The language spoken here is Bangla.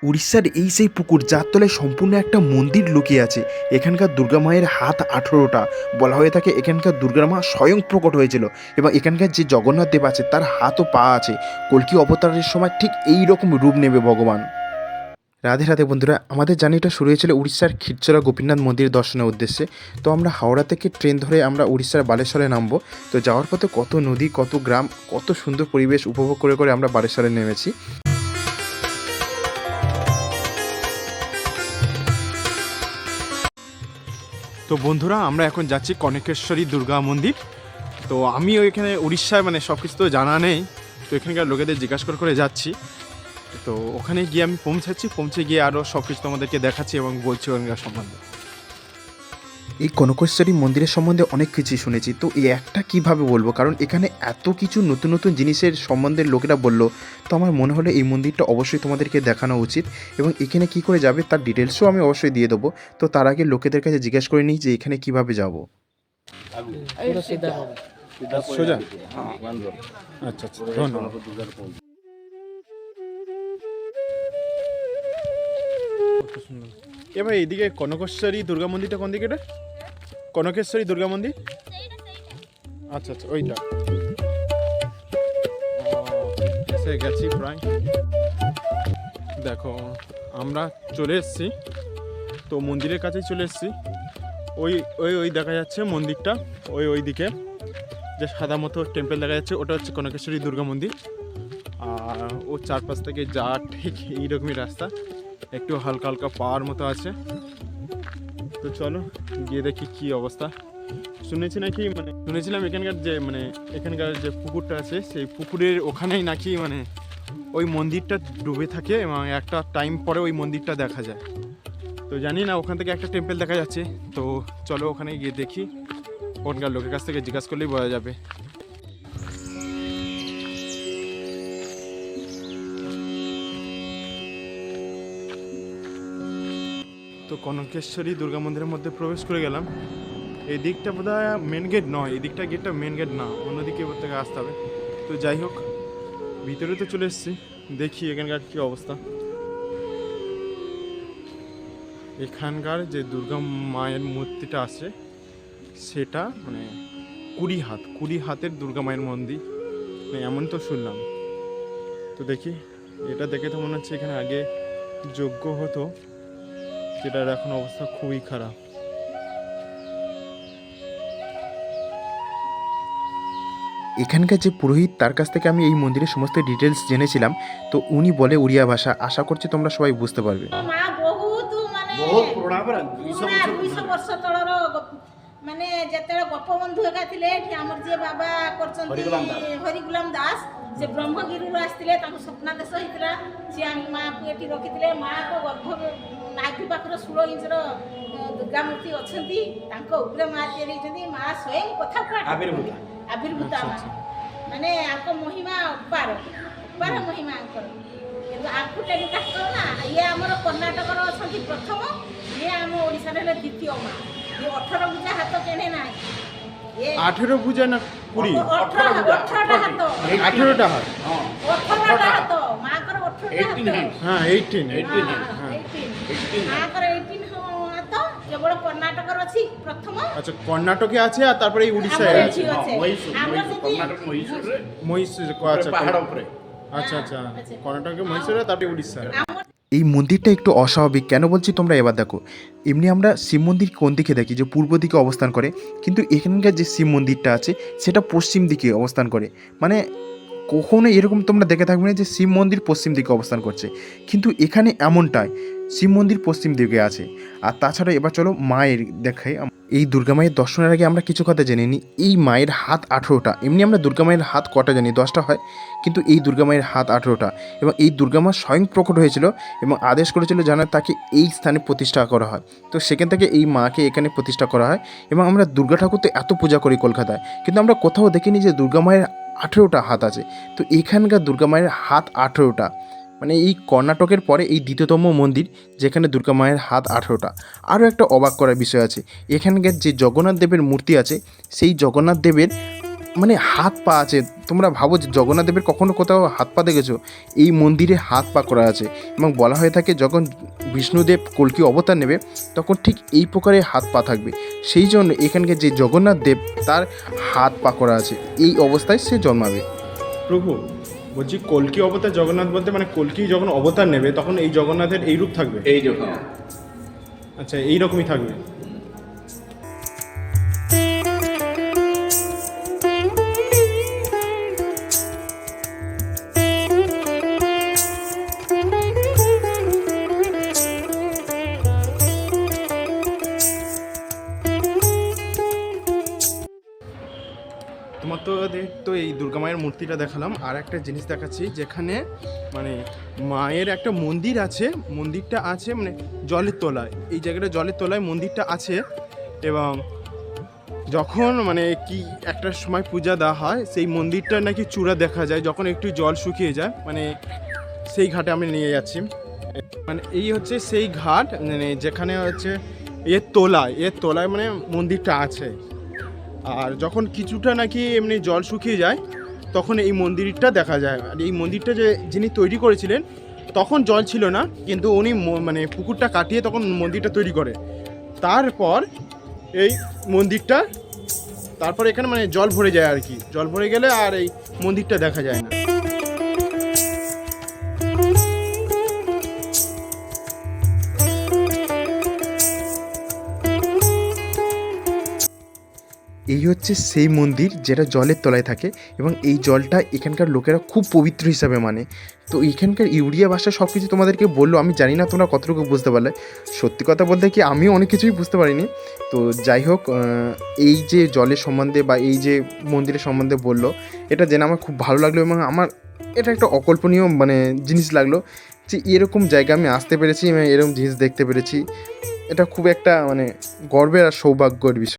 উড়িষ্যার এই সেই পুকুর যার তলায় সম্পূর্ণ একটা মন্দির লুকিয়ে আছে। এখানকার দুর্গা মায়ের হাত 18টা। বলা হয়ে থাকে এখানকার দুর্গা মা স্বয়ং প্রকট হয়েছিল এবং এখানকার যে জগন্নাথ দেব আছে তার হাত ও পা আছে। কল্কি অবতারের সময় ঠিক এই রকম রূপ নেবে ভগবান। রাধে রাধে বন্ধুরা, আমাদের জার্নিটা শুরু হয়েছিল উড়িষ্যার খিরচরা গোপীনাথ মন্দির দর্শনের উদ্দেশ্যে। তো আমরা হাওড়া থেকে ট্রেন ধরে আমরা উড়িষ্যার বালেশ্বরে নামবো। তো যাওয়ার পথে কত নদী, কত গ্রাম, কত সুন্দর পরিবেশ উপভোগ করে করে আমরা বালেশ্বরে নেমেছি। তো বন্ধুরা, আমরা এখন যাচ্ছি কনকেশ্বরী দুর্গা মন্দির। তো আমি ওইখানে উড়িষ্যায় সব কিছু তো জানা নেই, তো এখানকার লোকেদের জিজ্ঞাসা করে যাচ্ছি। তো ওখানে গিয়ে আমি পৌঁছে গিয়ে আরও সব কিছু তোমাদেরকে দেখাচ্ছি এবং বলছি ওখানকার সম্বন্ধে। এই কনকেশ্বরী মন্দিরের সম্বন্ধে অনেক কিছুই শুনেছি, তো এই একটা কিভাবে বলবো, কারণ এখানে এত কিছু নতুন নতুন জিনিসের সম্বন্ধে লোকেরা বললো। তো আমার মনে হলো এই মন্দিরটা অবশ্যই তোমাদেরকে দেখানো উচিত এবং এখানে কি করে যাবে তার ডিটেলসও আমি অবশ্যই দিয়ে দেবো। তো তার আগে লোকেদের কাছে জিজ্ঞেস করে নিই যে এখানে কিভাবে যাব। সোজা? আচ্ছা আচ্ছা, ধন্যবাদ। এবার এইদিকে কনকেশ্বরী দুর্গা মন্দিরটা কোন দিকে? কনকেশ্বরী দুর্গা মন্দির, আচ্ছা আচ্ছা, ওইটা এসে গেছি প্রায়। দেখো আমরা চলে এসেছি, তো মন্দিরের কাছেই চলে এসেছি। ওই ওই ওই দেখা যাচ্ছে মন্দিরটা, ওই দিকে যে সাদা মতো টেম্পল দেখা যাচ্ছে ওটা হচ্ছে কনকেশ্বরী দুর্গা মন্দির। আর ও চারপাশ থেকে যা ঠিক এইরকমই রাস্তা, একটু হালকা হালকা পাওয়ার মতো আছে। তো চলো গিয়ে দেখি কি অবস্থা। শুনেছিলাম এখানকার যে পুকুরটা আছে সেই পুকুরের ওখানেই নাকি ওই মন্দিরটা ডুবে থাকে এবং একটা টাইম পরে ওই মন্দিরটা দেখা যায়। তো জানি না, ওখান থেকে একটা টেম্পল দেখা যাচ্ছে। তো চলো ওখানে গিয়ে দেখি, ওখানকার লোকের কাছ থেকে জিজ্ঞাসা করলেই বোঝা যাবে। তো কনকেশ্বরী দুর্গা মন্দিরের মধ্যে প্রবেশ করে গেলাম। এই দিকটা বোধহয় মেন গেট নয়, এই দিকটা গেটটা মেন গেট না, অন্যদিকে ওর থেকে আসতে হবে। তো যাই হোক, ভিতরে তো চলে এসেছি, দেখি এখানকার কী অবস্থা। এখানকার যে দুর্গা মায়ের মূর্তিটা আছে সেটা 20 হাতের দুর্গা মায়ের মন্দির, এমন তো শুনলাম। তো দেখি, এটা দেখে তো মনে হচ্ছে এখানে আগে যজ্ঞ হতো, যেটার এখন অবস্থা খুবই খারাপ। এখানকার যে পুরোহিত, তার কাছ থেকে আমি এই মন্দিরের সমস্ত ডিটেলস জেনেছিলাম। তো উনি বলে উড়িয়া ভাষা, আশা করছি তোমরা সবাই বুঝতে পারবে। ବହୁତ ପୁରୁଣା ପରା 200 ବର୍ଷ ତଳର ଯେତେବେଳେ ଗୋପବନ୍ଧୁ ଏକା ଥିଲେ ଏଠି ଆମର ଯିଏ ବାବା କରିଛନ୍ତି ହରିଗୁଲାମ ଦାସ, ସେ ବ୍ରହ୍ମଗିରିରୁ ଆସିଥିଲେ, ତାଙ୍କୁ ସ୍ୱପ୍ନାଦେଶ ହେଇଥିଲା, ସିଏ ଆମ ମାଆକୁ ଏଠି ରଖିଥିଲେ। ମାଆଙ୍କ ଗର୍ଭ ନାଭି ପାଖରେ 16 ଇଞ୍ଚର ଦୁର୍ଗା ମୂର୍ତ୍ତି ଅଛନ୍ତି, ତାଙ୍କ ଉପରେ ମା ତିଆରି ହେଇଛନ୍ତି। ମା ସ୍ୱୟଂ କଥା ଆବିର୍ଭୂତ ଆଙ୍କ ମହିମା ଅପାର ମହିମା ଆଙ୍କର। କିନ୍ତୁ ଆଙ୍କୁ ଟେଲିକାଷ୍ଟ ନା, ଇଏ ଆମର କର୍ଣ୍ଣାଟକର ଅଛନ୍ତି ପ୍ରଥମ, ଇଏ ଆମ ଓଡ଼ିଶାରେ ହେଲେ ଦ୍ୱିତୀୟ ମା। ଇଏ 18 ଭୁଜା ହାତ କେଣେ ନାହିଁ, 18 ଭୁଜା ନା 20? 18ଟା ହାତ, 18ଟା ହାତ, 18ଟା ହାତ ମାଙ୍କର, 18ଟା ହାତ। হ্যাঁ 18 ମାଙ୍କର 18 ହାତ କେବଳ କର୍ଣ୍ଣାଟକର ଅଛି প্রথম। আচ্ছা, কর্ণাটকে আছে আর তারপরে এই উড়িষ্যায় আছে। মহীশূর, আচ্ছা পাহাড় উপরে, আচ্ছা আচ্ছা, কর্ণাটকে মহীশূরে, তারপরে উড়িষ্যা। এই মন্দিরটা একটু অস্বাভাবিক, কেন বলছি তোমরা এবার দেখো। এমনি আমরা শিব মন্দির কোন দিকে দেখি, যে পূর্ব দিকে অবস্থান করে, কিন্তু এখানকার যে শিব মন্দিরটা আছে সেটা পশ্চিম দিকে অবস্থান করে। কখনো এরকম তোমরা দেখে থাকবে না যে শিব মন্দির পশ্চিম দিকে অবস্থান করছে, কিন্তু এখানে এমনটাই, শিব মন্দির পশ্চিম দিকে আছে। আর তাছাড়া এবার চলো মায়ের দেখাই। এই দুর্গা মায়ের দর্শনের আগে আমরা কিছু কথা জেনে নিই। এই মায়ের হাত 18টা। এমনি আমরা দুর্গা মায়ের হাত কটা জানি, 10টা হয়, কিন্তু এই দুর্গা মায়ের হাত 18টা। এবং এই দুর্গা মা স্বয়ং প্রকট হয়েছিল এবং আদেশ করেছিল যেন তাকে এই স্থানে প্রতিষ্ঠা করা হয়। তো সেখান থেকে এই মাকে এখানে প্রতিষ্ঠা করা হয়। এবং আমরা দুর্গা ঠাকুর তো এত পূজা করি কলকাতায়, কিন্তু আমরা কোথাও দেখিনি যে দুর্গা মায়ের 18টা হাত আছে। তো এখানকার দুর্গা মায়ের হাত 18টা, এই কর্ণাটকের পরে এই দ্বিতীয়তম মন্দির যেখানে দুর্গা মায়ের হাত 18টা। আরও একটা অবাক করার বিষয় আছে, এখানকার যে জগন্নাথ দেবের মূর্তি আছে সেই জগন্নাথ দেবের মানে হাত পা আছে। তোমরা ভাবো যে জগন্নাথ দেবের কখনো কোথাও হাত পা দেখেছো? এই মন্দিরে হাত পা করা আছে এবং বলা হয়ে থাকে যখন বিষ্ণুদেব কল্কি অবতার নেবে তখন ঠিক এই প্রকারের হাত পা থাকবে। সেই জন্য এখানকার যে জগন্নাথ দেব তার হাত পা করা আছে, এই অবস্থায় সে জন্মাবে। প্রভু বলছি, কল্কি অবতার জগন্নাথ বলতে মানে কল্কি যখন অবতার নেবে তখন এই জগন্নাথের এই রূপ থাকবে? এই যখন আচ্ছা, এই রকমই থাকবে। তোমার তো এই দুর্গা মায়ের মূর্তিটা দেখালাম, আর একটা জিনিস দেখাচ্ছি যেখানে মানে মায়ের একটা মন্দির আছে। মন্দিরটা আছে মানে জলের তলায়, এই জায়গাটা জলের তলায় মন্দিরটা আছে। এবং যখন মানে কি একটা সময় পূজা দেওয়া হয় সেই মন্দিরটা নাকি চূড়া দেখা যায় যখন একটু জল শুকিয়ে যায়, মানে সেই ঘাটে আমি নিয়ে যাচ্ছি। মানে এই হচ্ছে সেই ঘাট, মানে যেখানে হচ্ছে এর তলায় মানে মন্দিরটা আছে। আর যখন কিছুটা নাকি এমনি জল শুকিয়ে যায় তখন এই মন্দিরটা দেখা যায়। আর এই মন্দিরটা যিনি তৈরি করেছিলেন তখন জল ছিল না, কিন্তু উনি মানে পুকুরটা কাটিয়ে তখন মন্দিরটা তৈরি করে। তারপর এই মন্দিরটা তারপর এখানে মানে জল ভরে যায় আর কি, জল ভরে গেলে আর এই মন্দিরটা দেখা যায় না। এই হচ্ছে সেই মন্দির যেটা জলের তলায় থাকে এবং এই জলটা এখানকার লোকেরা খুব পবিত্র হিসাবে মানে। তো এখানকার ইউরিয়া ভাষা সব কিছু তোমাদেরকে বললো, আমি জানি না তোমরা কতটুকু বুঝতে পারলে। সত্যি কথা বলতে কি আমিও অনেক কিছুই বুঝতে পারিনি। তো যাই হোক, এই যে জলের সম্বন্ধে বা এই যে মন্দিরের সম্বন্ধে বললো, এটা জেনে আমার খুব ভালো লাগলো এবং আমার এটা একটা অকল্পনীয় মানে জিনিস লাগলো যে এরকম জায়গা আমি আসতে পেরেছি এবং এরকম জিনিস দেখতে পেরেছি। এটা খুব একটা মানে গর্বের আর সৌভাগ্যের বিষয়।